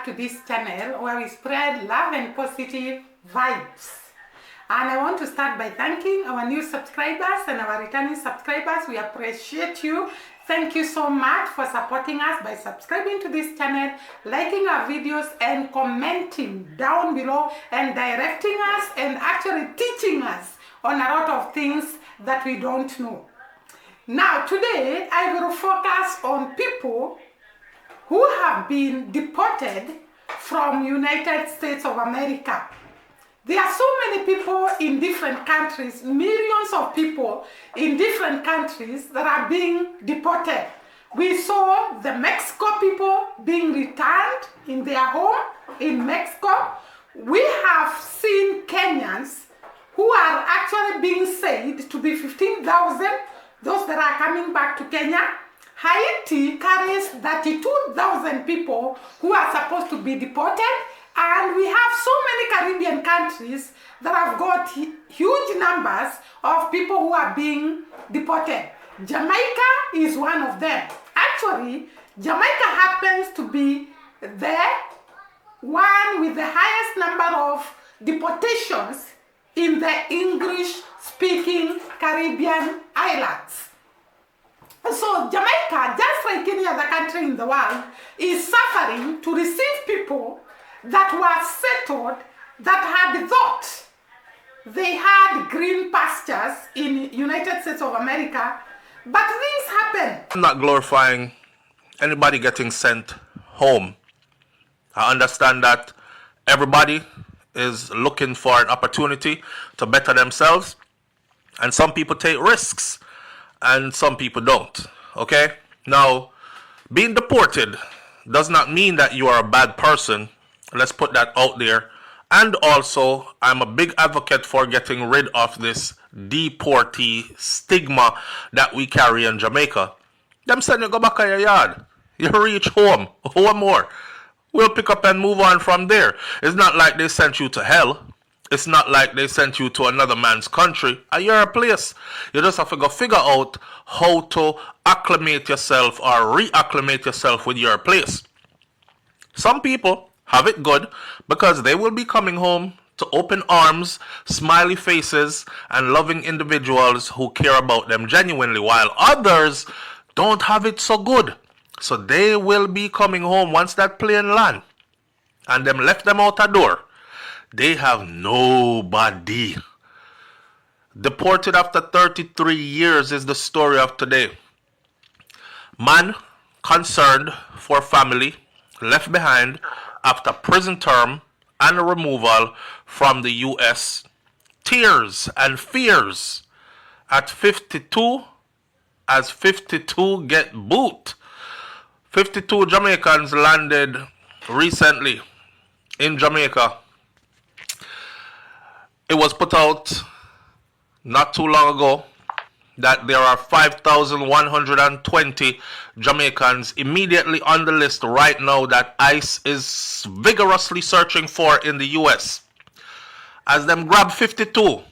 to this channel where we spread love and positive vibes. And I want to start by thanking our new subscribers and our returning subscribers. We appreciate you. Thank you so much for supporting us by subscribing to this channel, liking our videos, and commenting down below and directing us and actually teaching us on a lot of things that we don't know. Now today I will focus on people who have been deported from United States of America. There are so many people in different countries, millions of people in different countries that are being deported. We saw the Mexico people being returned in their home in Mexico. We have seen Kenyans who are actually being said to be 15,000, those that are coming back to Kenya. Haiti carries 32,000 people who are supposed to be deported, and we have so many Caribbean countries that have got huge numbers of people who are being deported. Jamaica is one of them. Actually, Jamaica happens to be the one with the highest number of deportations in the English-speaking Caribbean islands. So Jamaica, just like any other country in the world, is suffering to receive people that were settled, that had thought they had green pastures in United States of America, but things happen. I'm not glorifying anybody getting sent home. I understand that everybody is looking for an opportunity to better themselves, and some people take risks and some people don't. Okay? Now, being deported does not mean that you are a bad person. Let's put that out there. And also, I'm a big advocate for getting rid of this deportee stigma that we carry in Jamaica. Them saying you go back to your yard, you reach home, one more. We'll pick up and move on from there. It's not like they sent you to hell. It's not like they sent you to another man's country. You're a place. You just have to go figure out how to acclimate yourself or reacclimate yourself with your place. Some people have it good because they will be coming home to open arms, smiley faces, and loving individuals who care about them genuinely, while others don't have it so good. So they will be coming home once that plane land and them left them out a door. They have nobody. Deported after 33 years is the story of today. Man concerned for family left behind after prison term and removal from the U.S. Tears and fears at 52 as 52 get boot. 52 Jamaicans landed recently in Jamaica. It was put out not too long ago that there are 5,120 Jamaicans immediately on the list right now that ICE is vigorously searching for in the US. As them grab 52,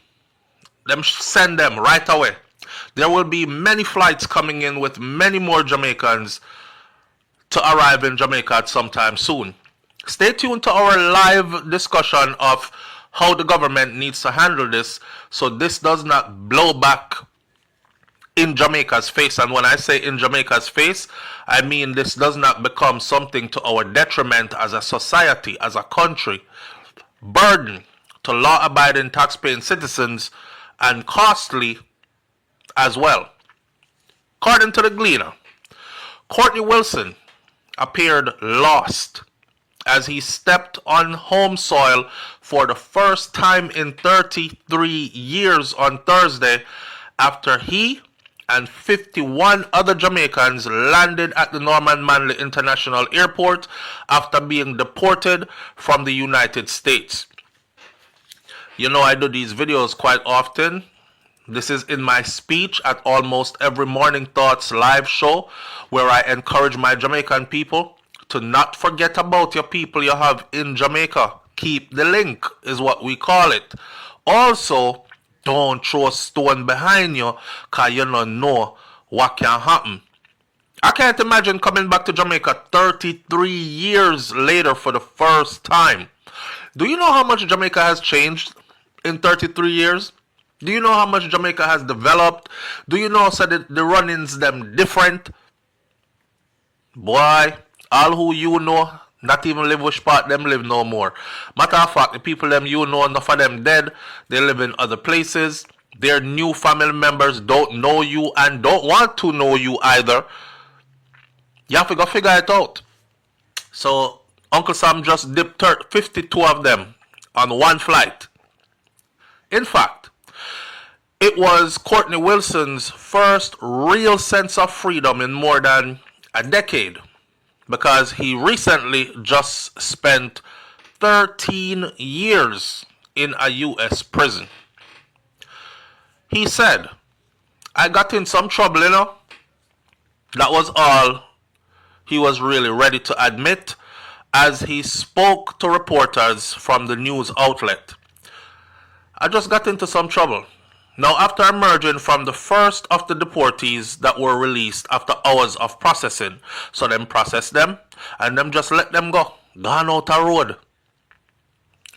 them send them right away. There will be many flights coming in with many more Jamaicans to arrive in Jamaica at some time soon. Stay tuned to our live discussion of how the government needs to handle this so this does not blow back in Jamaica's face. And when I say in Jamaica's face, I mean this does not become something to our detriment as a society, as a country, burden to law-abiding tax-paying citizens, and costly as well. According to the Gleaner, Courtney Wilson appeared lost as he stepped on home soil for the first time in 33 years on Thursday after he and 51 other Jamaicans landed at the Norman Manley International Airport after being deported from the United States. You know, I do these videos quite often. This is in my speech at almost every Morning Thoughts live show where I encourage my Jamaican people to not forget about your people you have in Jamaica. Keep the link is what we call it. Also, don't throw a stone behind you because you don't know what can happen. I can't imagine coming back to Jamaica 33 years later for the first time. Do you know how much Jamaica has changed in 33 years? Do you know how much Jamaica has developed? Do you know so that the run-ins them different? Boy, all who you know, not even live which part them live no more. Matter of fact, the people them you know, enough of them dead. They live in other places. Their new family members don't know you and don't want to know you either. You have to go figure it out. So Uncle Sam just dipped 52 of them on one flight. In fact, it was Courtney Wilson's first real sense of freedom in more than a decade, because he recently just spent 13 years in a U.S. prison. He said, I got in some trouble, you know. That was all he was really ready to admit as he spoke to reporters from the news outlet. I just got into some trouble. Now, after emerging from the first of the deportees that were released after hours of processing, so them process them and them just let them go, gone out the road.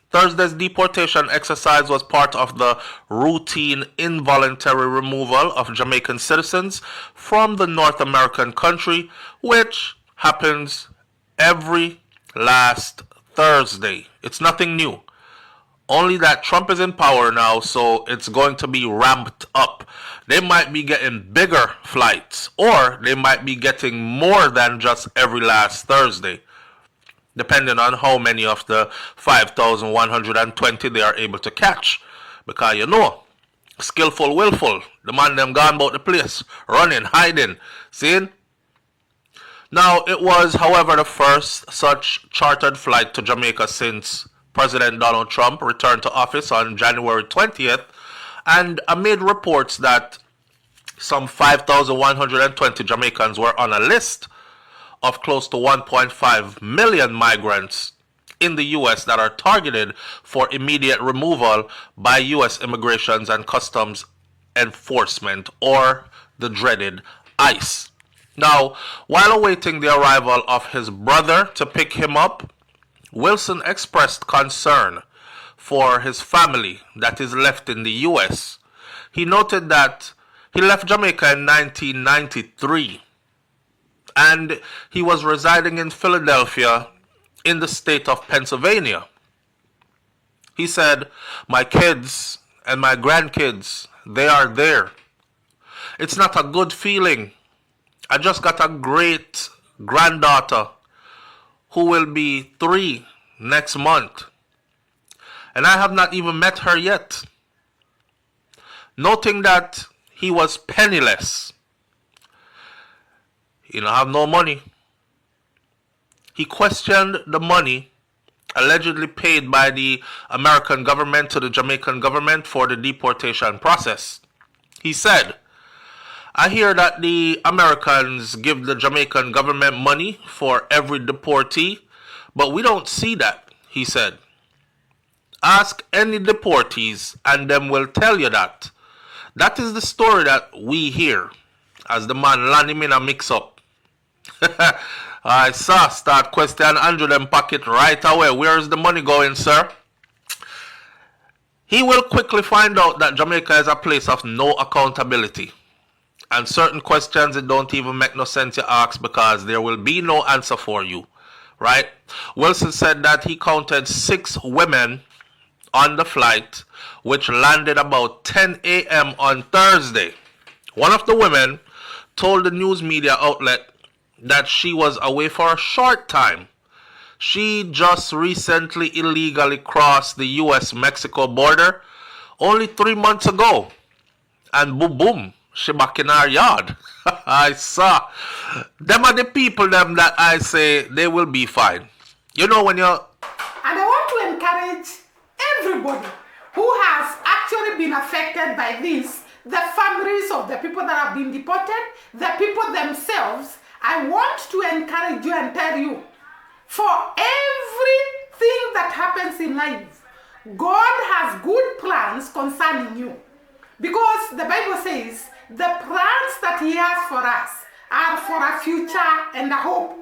Thursday's deportation exercise was part of the routine involuntary removal of Jamaican citizens from the North American country, which happens every last Thursday. It's nothing new. Only that Trump is in power now, so it's going to be ramped up. They might be getting bigger flights, or they might be getting more than just every last Thursday, depending on how many of the 5,120 they are able to catch. Because you know, skillful, willful, the man them gone about the place, running, hiding, seeing? Now, it was, however, the first such chartered flight to Jamaica since President Donald Trump returned to office on January 20th, and amid reports that some 5,120 Jamaicans were on a list of close to 1.5 million migrants in the U.S. that are targeted for immediate removal by U.S. Immigrations and Customs Enforcement, or the dreaded ICE. Now, while awaiting the arrival of his brother to pick him up, Wilson expressed concern for his family that is left in the U.S. He noted that he left Jamaica in 1993 and he was residing in Philadelphia in the state of Pennsylvania. He said, my kids and my grandkids, they are there. It's not a good feeling. I just got a great granddaughter who will be 3 next month. And I have not even met her yet. Noting that he was penniless. He don't have no money. He questioned the money allegedly paid by the American government to the Jamaican government for the deportation process. He said, I hear that the Americans give the Jamaican government money for every deportee, but we don't see that, he said. Ask any deportees and them will tell you that. That is the story that we hear, as the man land him in a mix-up. I saw start question Andrew them pocket right away. Where is the money going, sir? He will quickly find out that Jamaica is a place of no accountability. And certain questions it don't even make no sense to ask because there will be no answer for you, right? Wilson said that he counted 6 women on the flight, which landed about 10 a.m. on Thursday. One of the women told the news media outlet that she was away for a short time. She just recently illegally crossed the U.S.-Mexico border only 3 months ago. And boom, boom. She back in our yard. I saw. Them are the people them that I say they will be fine. You know when you're... And I want to encourage everybody who has actually been affected by this, the families of the people that have been deported, the people themselves. I want to encourage you and tell you, for everything that happens in life, God has good plans concerning you. Because the Bible says, the plans that He has for us are for a future and a hope.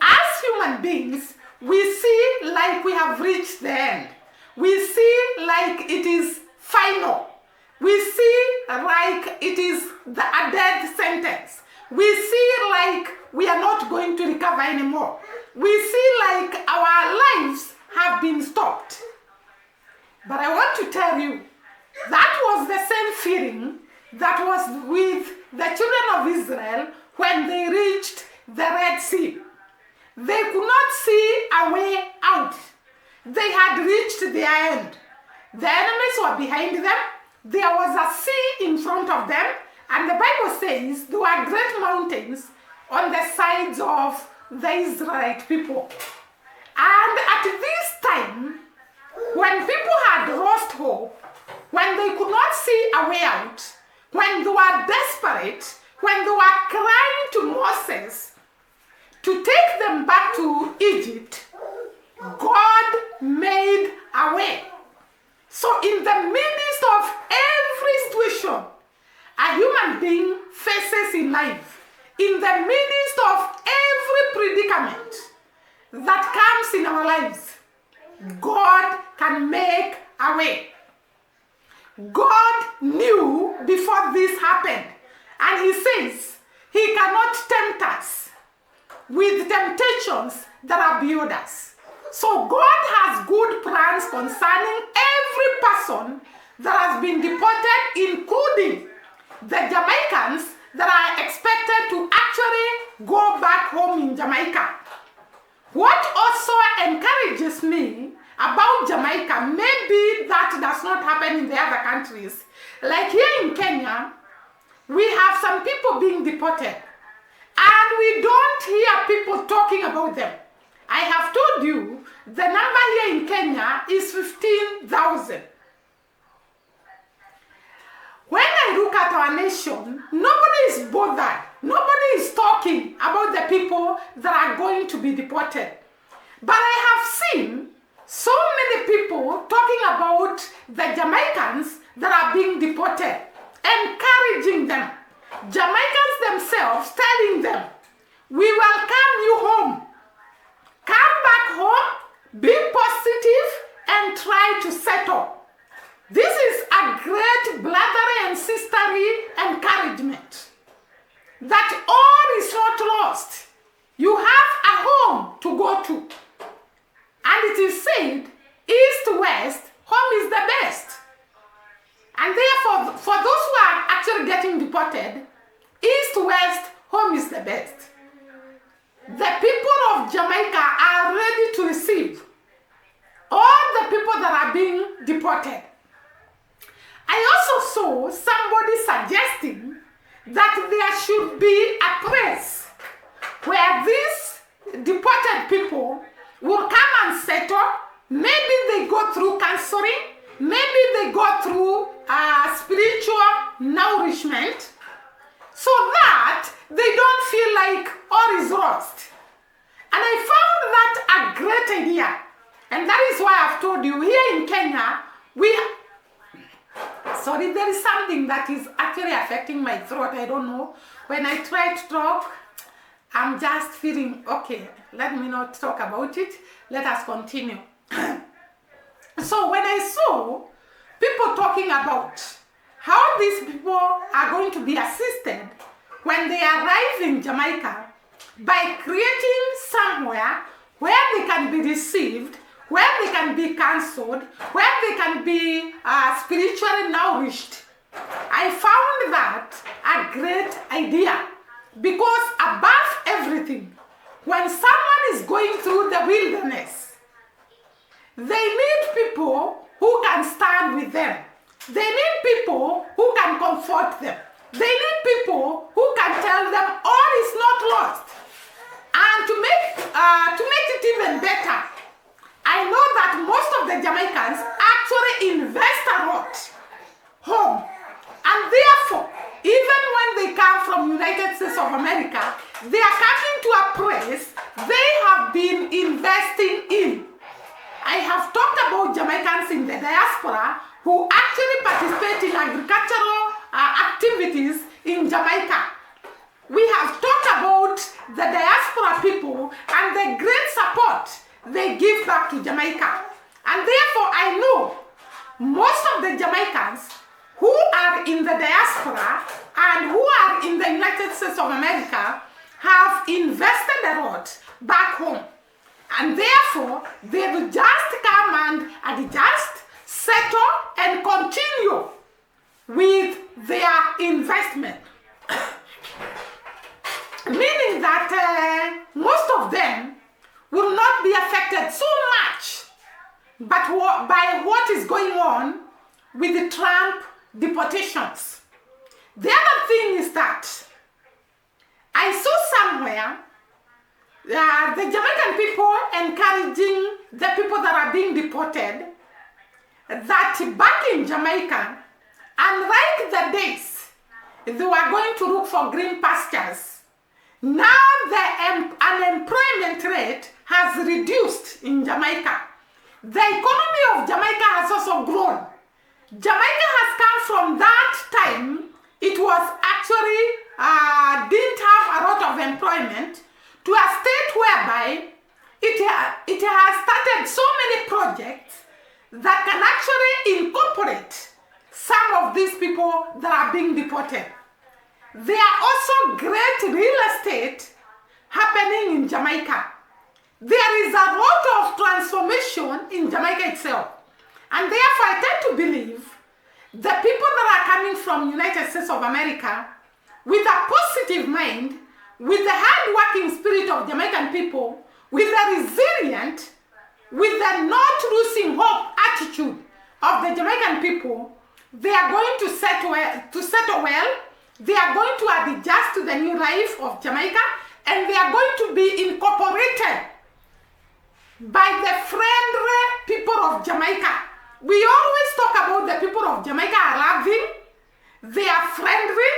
As human beings, we see like we have reached the end. We see like it is final. We see like it is a dead sentence. We see like we are not going to recover anymore. We see like our lives have been stopped. But I want to tell you, that was the same feeling that was with the children of Israel when they reached the Red Sea. They could not see a way out. They had reached their end. The enemies were behind them. There was a sea in front of them. And the Bible says there were great mountains on the sides of the Israelite people. And at this time, when people had lost hope, when they could not see a way out, when they were desperate, when they were crying to Moses to take them back to Egypt, God made a way. So in the midst of every situation a human being faces in life, in the midst of every predicament that comes in our lives, God can make a way. God knew before this happened, and he says he cannot tempt us with temptations that are beyond us. So God has good plans concerning every person that has been deported, including the Jamaicans that are expected to actually go back home in Jamaica. What also encourages me about Jamaica, maybe that does not happen in the other countries, like here in Kenya, we have some people being deported, and we don't hear people talking about them. I have told you the number here in Kenya is 15,000. When I look at our nation, nobody is bothered. Nobody is talking about the people that are going to be deported. But I have seen so many people talking about the Jamaicans that are being deported, encouraging them. Jamaicans themselves telling them, we welcome you home. Come back home, be positive, and try to settle. This is a great brotherly and sisterly encouragement that all is not lost. You have a home to go to. And it is said, east-west, home is the best. And therefore, for those who are actually getting deported, east-west, home is the best. The people of Jamaica are ready to receive all the people that are being deported. I also saw somebody suggesting that there should be a place where these deported people will come and settle. Maybe they go through counseling, maybe they go through spiritual nourishment, so that they don't feel like all is lost. And I found that a great idea. And that is why I've told you, here in Kenya, sorry, there is something that is actually affecting my throat. I don't know. When I try to talk, I'm just feeling, okay, let me not talk about it. Let us continue. So when I saw people talking about how these people are going to be assisted when they arrive in Jamaica by creating somewhere where they can be received, where they can be counseled, where they can be spiritually nourished, I found that a great idea. Because above everything, when someone is going through the wilderness, they need people who can stand with them. They need people who can comfort them. They need people who can tell them all is not lost. And to make it even better, I know that most of the Jamaicans actually invest a lot home. And therefore, even when they come from United States of America, they are coming to a place they have been investing in. I have talked about Jamaicans in the diaspora who actually participate in agricultural activities in Jamaica. we have talked about the diaspora people and the great support they give back to Jamaica. And therefore, I know most of the Jamaicans who are in the diaspora and who are in the United States of America have invested a lot back home. And therefore, they will just come and adjust, settle, and continue with their investment. Meaning that most of them will not be affected so much by what is going on with the Trump deportations. The other thing is that I saw somewhere the Jamaican people encouraging the people that are being deported that back in Jamaica, unlike the days they were going to look for green pastures, now the unemployment rate has reduced in Jamaica. The economy of Jamaica has also grown. Jamaica has come from that time, it was actually, didn't have a lot of employment, to a state whereby it has started so many projects that can actually incorporate some of these people that are being deported. There are also great real estate happening in Jamaica. There is a lot of transformation in Jamaica itself. And therefore, I tend to believe the people that are coming from United States of America with a positive mind, with the hard-working spirit of Jamaican people, with a resilient, with the not losing hope attitude of the Jamaican people, they are going to settle well, they are going to adjust to the new life of Jamaica, and they are going to be incorporated by the friendly people of Jamaica. We always talk about the people of Jamaica are loving, they are friendly,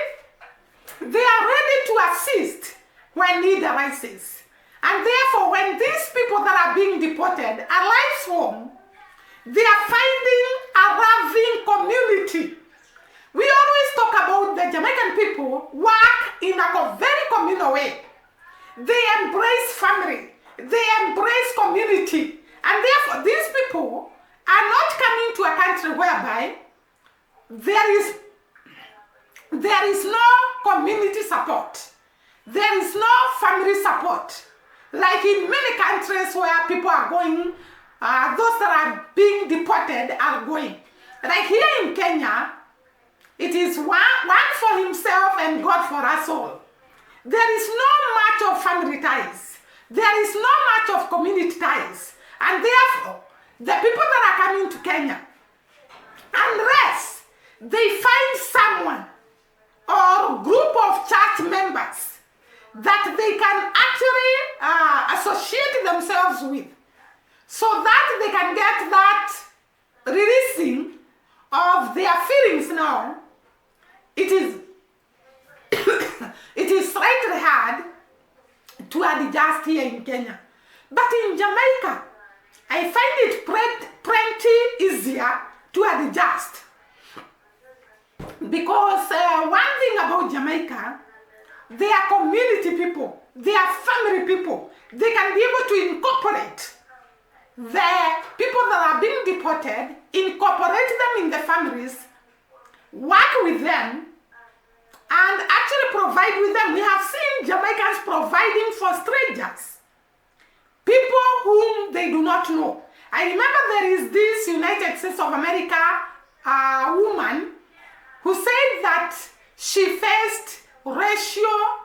they are ready to assist when need arises. And therefore, when these people that are being deported arrive home, they are finding a loving community. We always talk about the Jamaican people work in a very communal way. They embrace family, they embrace community, and therefore these people are not coming to a country whereby there is no community support, there is no family support. Like in many countries where people are going, those that are being deported are going. Like here in Kenya, it is one for himself and God for us all. There is no much of family ties. There is no much of community ties. And therefore, the people that are coming to Kenya, unless they find someone or group of church members that they can actually associate themselves with, so that they can get that releasing of their feelings now, it is it is slightly hard to adjust here in Kenya. But in Jamaica, I find it plenty easier to adjust. Because one thing about Jamaica, they are community people, they are family people. They can be able to incorporate the people that are being deported, incorporate them in the families, work with them, and actually provide with them. We have seen Jamaicans providing for strangers, people whom they do not know. I remember there is this United States of America woman who said that she faced racial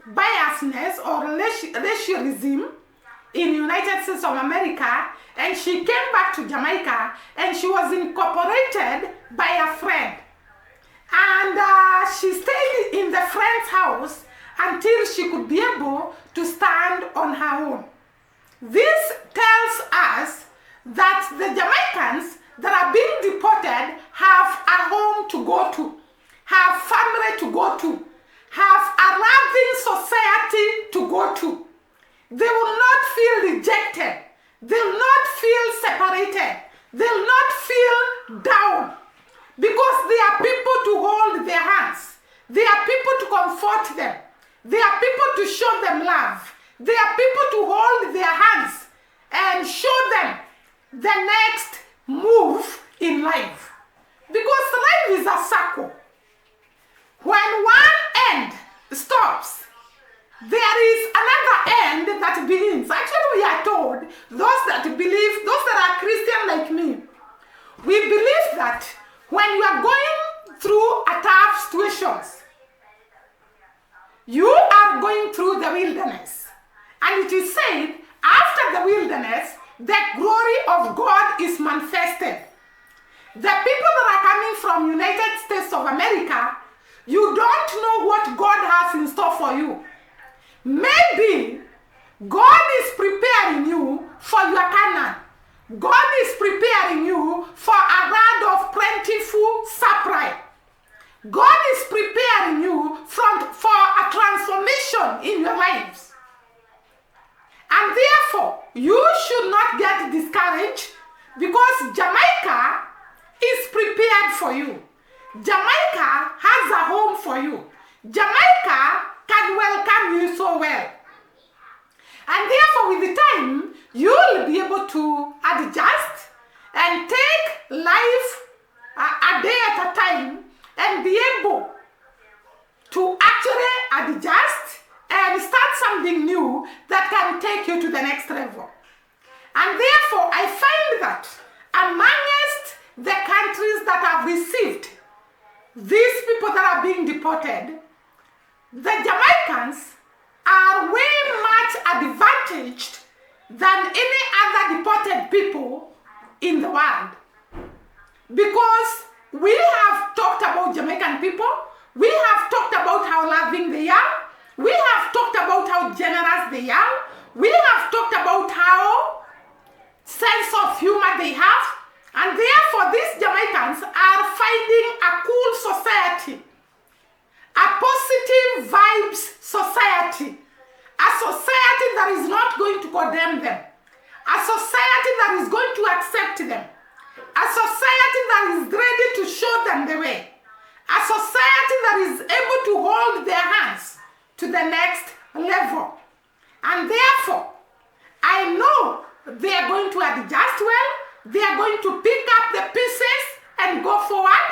biasness or racialism in United States of America, and she came back to Jamaica and she was incorporated by a friend. And she stayed in the friend's house until she could be able to stand on her own. This tells us that the Jamaicans that are being deported have a home to go to, have family to go to, have a loving society to go to. They will not feel rejected. They will not feel separated. They will not feel down, because they are people to hold their hands. They are people to comfort them. They are people to show them love. They are people to hold their hands and show them the next move in life. Because life is a circle. When one end stops, there is another end that begins. Actually, we are told, those that believe, those that are Christian like me, we believe that when you are going through a tough situations, you are going through the wilderness. And it is said, after the wilderness, the glory of God is manifested. The people that are coming from United States of America, you don't know what God has in store for you. Maybe God is preparing you for your Canaan. God is preparing you for a land of plentiful supply. God is preparing you for a transformation in your lives. And therefore, you should not get discouraged because Jamaica is prepared for you. Jamaica has a home for you. Jamaica can welcome you so well. And therefore, with the time, you will be able to adjust and take life a day at a time and be able to actually adjust and start something new that can take you to the next level. And therefore, I find that amongst the countries that have received these people that are being deported, the Jamaicans are way much advantaged than any other deported people in the world. Because we have talked about Jamaican people, we have talked about how loving they are, we have talked about how generous they are, we have talked about how sense of humor they have, and therefore these Jamaicans are finding a cool society, a positive vibes society, a society that is not going to condemn them, a society that is going to accept them, a society that is ready to show them the way, a society that is able to hold their hands to the next level. And therefore, I know they are going to adjust well, they are going to pick up the pieces and go forward.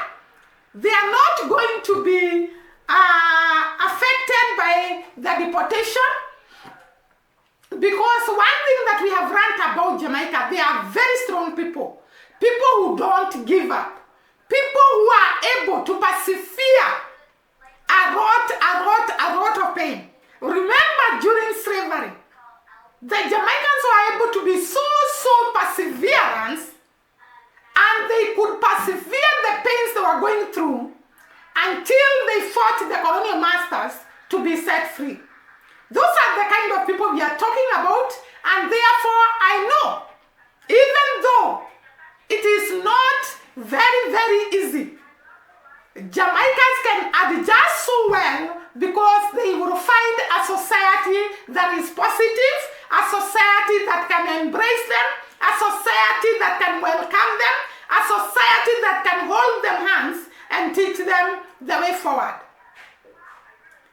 They are not going to be affected by the deportation. Because one thing that we have learned about Jamaica, they are very strong people. People who don't give up. People who are able to persevere a lot of pain. Remember during slavery, the Jamaicans were able to be so perseverance, and they could persevere the pains they were going through until they fought the colonial masters to be set free. Those are the kind of people we are talking about, and therefore I know, even though it is not very easy, Jamaicans can adjust so well because they will find a society that is positive, a society that can embrace them, a society that can welcome them, a society that can hold them hands and teach them the way forward.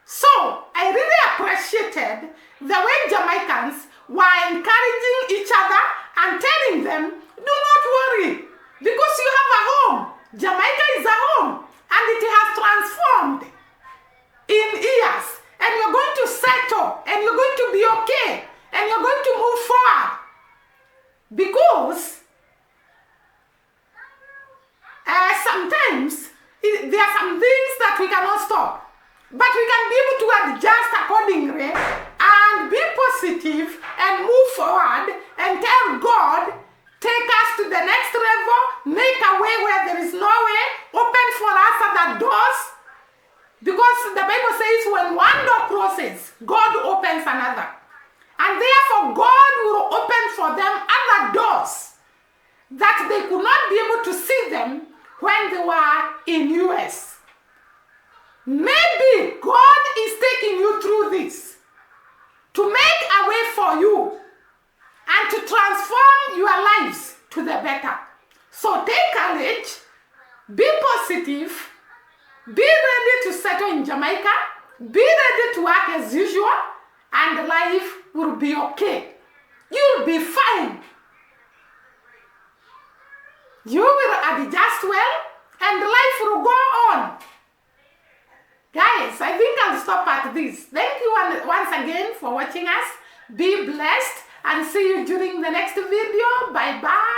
So, I really appreciated the way Jamaicans were encouraging each other and telling them, do not worry, because you have a home. Jamaica is a home, and it has transformed in years, and you're going to settle, and you're going to be okay, and you're going to move forward. Because sometimes there are some things that we cannot stop. But we can be able to adjust accordingly and be positive and move forward and tell God, take us to the next level, make a way where there is no way, open for us other doors. Because the Bible says when one door closes, God opens another. And therefore God will open for them other doors that they could not be able to see them when they were in US. Maybe God is taking you through this to make a way for you and to transform your lives to the better. So take courage, be positive, be ready to settle in Jamaica, Be ready to work as usual, and life will be okay. You'll be fine. You will adjust well, and life will go on. Guys, I think I'll stop at this. Thank you once again for watching us. Be blessed, and see you during the next video. Bye-bye.